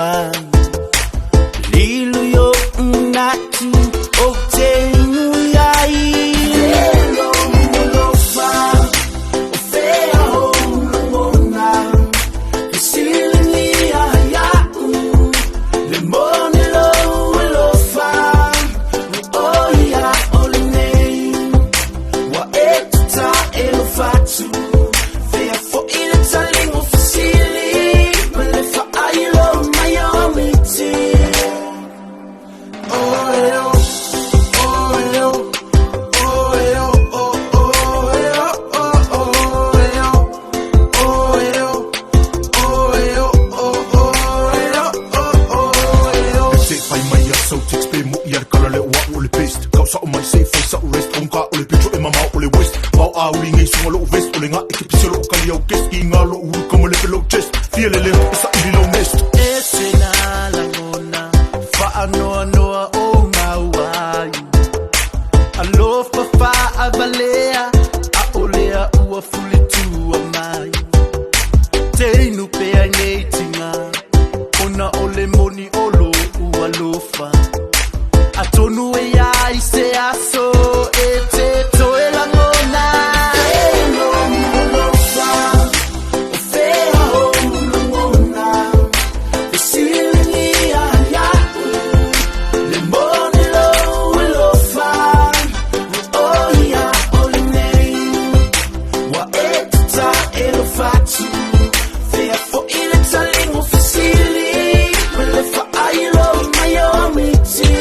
man Lilu yo natu Obtenu yai Hello Mulofa Ofea ho lumona Isilini ayau Lemone lo ulofa Oya olinei Wa etuta elofatu Fea fo iletaling ofisili Malefa ayilo mayomiti Alofa fa avalea aolea ua fulitua mai Teinu pea neitinga ona ole moni olo ua lofa Atonu e ai se aso e te toe langona Hello Mulofa Ofea ho lumona Isilini ayau Lemone lo ulofa Oya olinei Wa etuta elofatu Fea fo iletaling ofisili Malefa ayilo mayomiti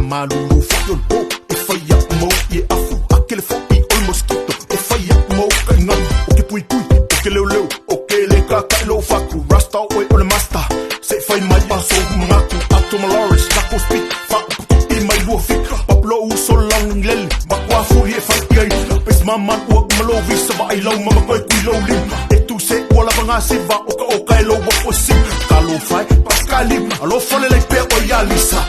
Malulu fayol ho ifaya mo ye afu akele fo I ol mosquito ifaya mo kangan oke pui pui oke leo oke le kaka lo faku rasta oi on master say fine my paso ngaku atomaloris kako speak fa I my lo fik paplo so lang lel bakwa fu ye fa gay pes maman wag malo visa ba I law mama koy kulo lim etu se wala banga siva oka lo wa posi kalo fai paskalim alo fole like pe oyalisa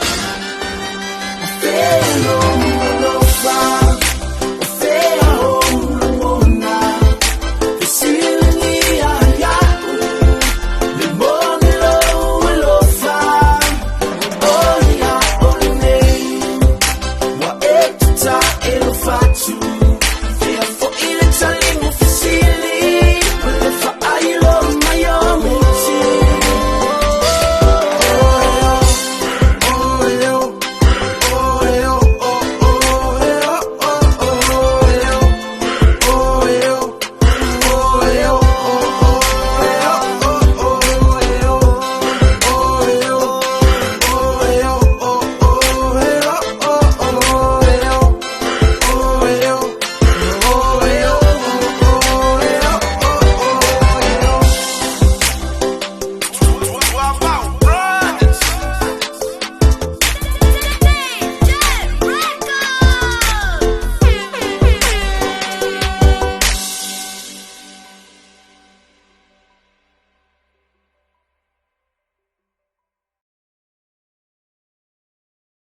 Hello Mulofa